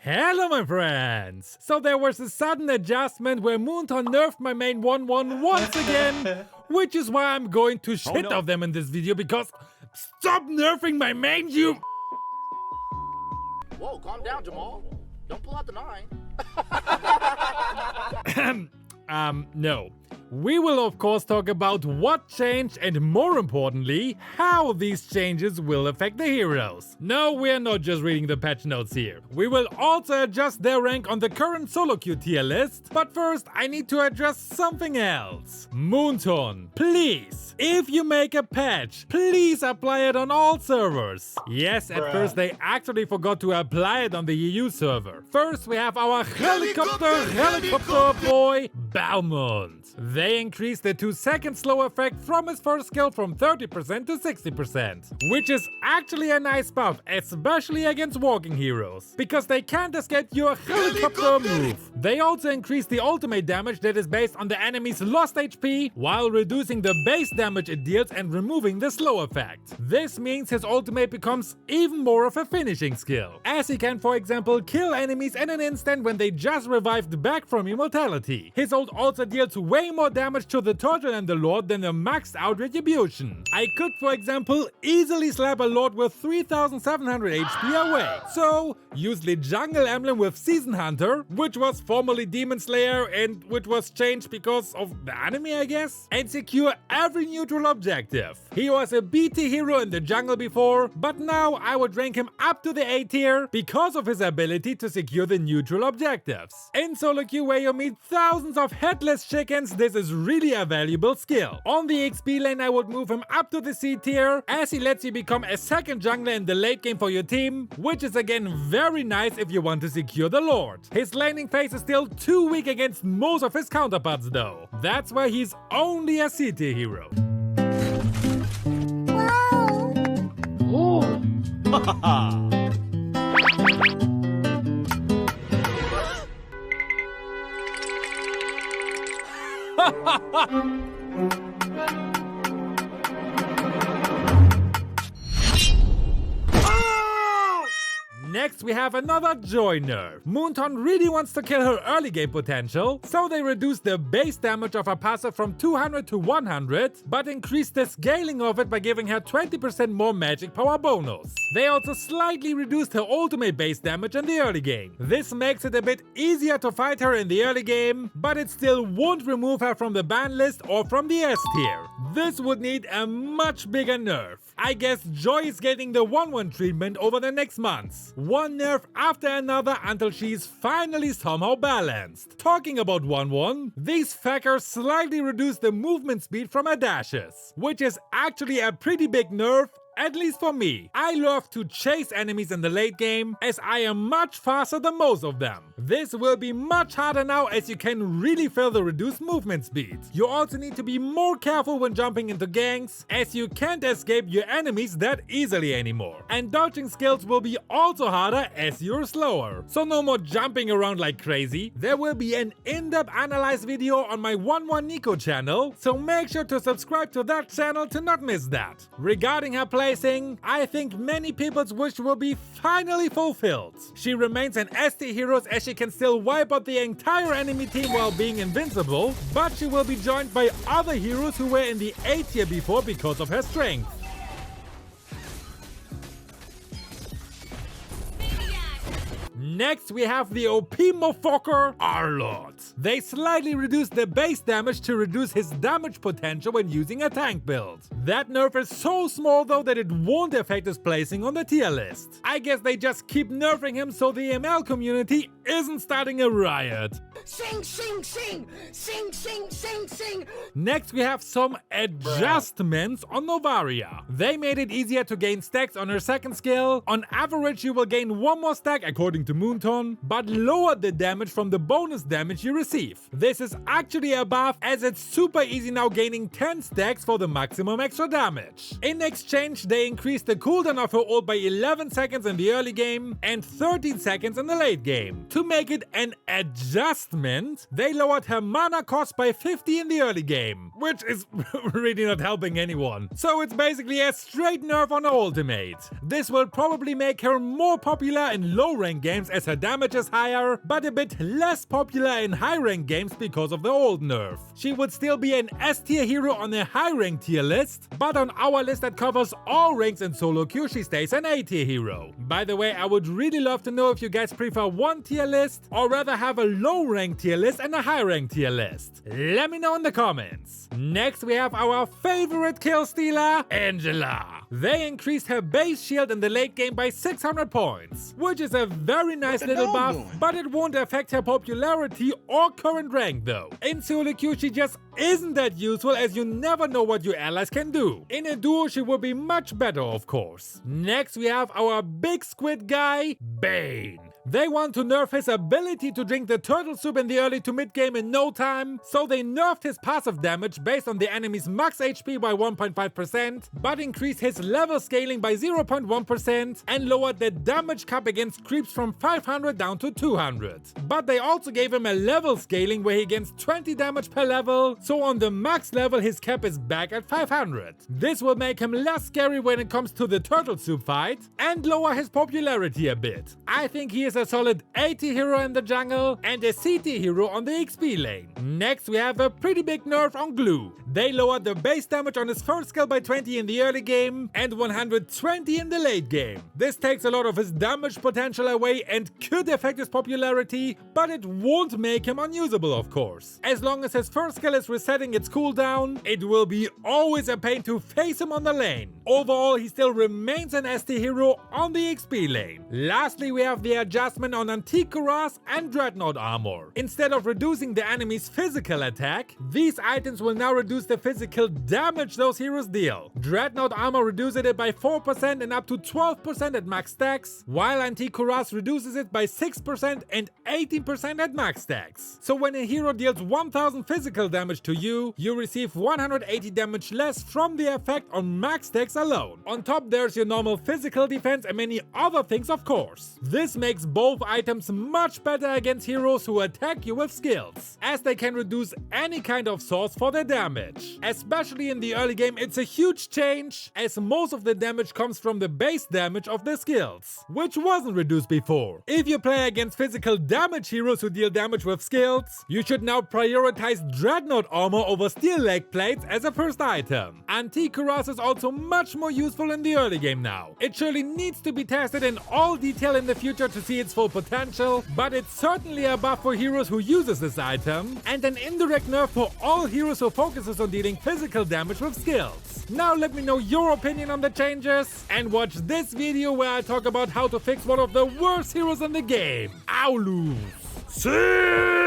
Hello my friends! So there was a sudden adjustment where Moonton nerfed my main 1-1 once again, which is why I'm going to shit off them in this video because stop nerfing my main, you... Whoa, calm down, Jamal. Don't pull out the 9. No. We will of course talk about what changed and more importantly, how these changes will affect the heroes. No, we're not just reading the patch notes here. We will also adjust their rank on the current solo queue tier list, but first I need to address something else. Moonton, please, if you make a patch, please apply it on all servers. Yes, at first they actually forgot to apply it on the EU server. First we have our helicopter boy, Balmond. They increased the 2-second slow effect from his first skill from 30% to 60%, which is actually a nice buff, especially against walking heroes, because they can't escape your helicopter move. They also increased the ultimate damage that is based on the enemy's lost HP, while reducing the base damage it deals and removing the slow effect. This means his ultimate becomes even more of a finishing skill, as he can for example kill enemies in an instant when they just revived back from immortality. His ult also deals way more damage to the Turtle and the Lord than a maxed out Retribution. I could for example easily slap a Lord with 3700 HP away. So use the jungle emblem with Season Hunter, which was formerly Demon Slayer and which was changed because of the anime I guess, and secure every neutral objective. He was a BT hero in the jungle before, but now I would rank him up to the A tier because of his ability to secure the neutral objectives. In solo queue where you meet thousands of headless chickens, this is really a valuable skill. On the XP lane I would move him up to the C tier, as he lets you become a second jungler in the late game for your team, which is again very nice if you want to secure the Lord. His laning phase is still too weak against most of his counterparts though. That's why he's only a C tier hero. Wow! Next we have another Joy nerf. Moonton really wants to kill her early game potential, so they reduced the base damage of her passive from 200 to 100, but increased the scaling of it by giving her 20% more magic power bonus. They also slightly reduced her ultimate base damage in the early game. This makes it a bit easier to fight her in the early game, but it still won't remove her from the ban list or from the S tier. This would need a much bigger nerf. I guess Joy is getting the 1-1 treatment over the next months. One nerf after another until she's finally somehow balanced. Talking about 1-1, these fuckers slightly reduce the movement speed from her dashes, which is actually a pretty big nerf. At least for me. I love to chase enemies in the late game, as I am much faster than most of them. This will be much harder now, as you can really further reduce movement speed. You also need to be more careful when jumping into ganks, as you can't escape your enemies that easily anymore. And dodging skills will be also harder as you're slower. So no more jumping around like crazy. There will be an in-depth analyze video on my 1-1 channel, so make sure to subscribe to that channel to not miss that. Regarding her I think many people's wish will be finally fulfilled. She remains an ST hero as she can still wipe out the entire enemy team while being invincible, but she will be joined by other heroes who were in the A tier before because of her strength. Next we have the OP motherfucker, 𝐼𝐬𝐧. They slightly reduced the base damage to reduce his damage potential when using a tank build. That nerf is so small though that it won't affect his placing on the tier list. I guess they just keep nerfing him so the ML community isn't starting a riot. Sing, sing, sing! Sing, sing, sing, sing! Next we have some adjustments on Novaria. They made it easier to gain stacks on her second skill. On average you will gain 1 more stack according to Moonton, but lowered the damage from the bonus damage you receive. This is actually a buff, as it's super easy now gaining 10 stacks for the maximum extra damage. In exchange they increased the cooldown of her ult by 11 seconds in the early game and 13 seconds in the late game, to make it an adjusted adjustment, they lowered her mana cost by 50 in the early game, which is really not helping anyone. So it's basically a straight nerf on her ultimate. This will probably make her more popular in low rank games as her damage is higher, but a bit less popular in high rank games because of the old nerf. She would still be an S tier hero on a high rank tier list, but on our list that covers all ranks in solo queue she stays an A tier hero. By the way, I would really love to know if you guys prefer one tier list or rather have a low rank tier list and a high rank tier list. Let me know in the comments. Next we have our favorite kill stealer, Angela. They increased her base shield in the late game by 600 points, which is a very nice little buff, but it won't affect her popularity or current rank though. In solo queue she just isn't that useful as you never know what your allies can do. In a duo she would be much better of course. Next we have our big squid guy, Bane. They want to nerf his ability to drink the turtle soup in the early to mid game in no time, so they nerfed his passive damage based on the enemy's max HP by 1.5%, but increased his level scaling by 0.1% and lowered the damage cap against creeps from 500 down to 200. But they also gave him a level scaling where he gains 20 damage per level, so on the max level his cap is back at 500. This will make him less scary when it comes to the turtle soup fight and lower his popularity a bit. I think he is a solid A tier hero in the jungle and a C tier hero on the XP lane. Next we have a pretty big nerf on Glue. They lowered the base damage on his first skill by 20 in the early game and 120 in the late game. This takes a lot of his damage potential away and could affect his popularity, but it won't make him unusable of course. As long as his first skill is resetting its cooldown, it will be always a pain to face him on the lane. Overall, he still remains an S tier hero on the XP lane. Lastly, we have the adjustment on antique cuirass and dreadnought armor. Instead of reducing the enemy's physical attack, these items will now reduce the physical damage those heroes deal. Dreadnought armor reduces it by 4% and up to 12% at max stacks, while antique cuirass reduces it by 6% and 18% at max stacks. So when a hero deals 1000 physical damage to you, you receive 180 damage less from the effect on max stacks alone. On top there's your normal physical defense and many other things of course. This makes both items much better against heroes who attack you with skills, as they can reduce any kind of source for their damage. Especially in the early game it's a huge change, as most of the damage comes from the base damage of the skills, which wasn't reduced before. If you play against physical damage heroes who deal damage with skills, you should now prioritize dreadnought armor over steel leg plates as a first item. Antique cuirass is also much more useful in the early game now. It surely needs to be tested in all detail in the future to see its full potential, but it's certainly a buff for heroes who uses this item, and an indirect nerf for all heroes who focuses on dealing physical damage with skills. Now let me know your opinion on the changes, and watch this video where I talk about how to fix one of the worst heroes in the game, 𝐃𝐢𝐬𝐬𝐧. See?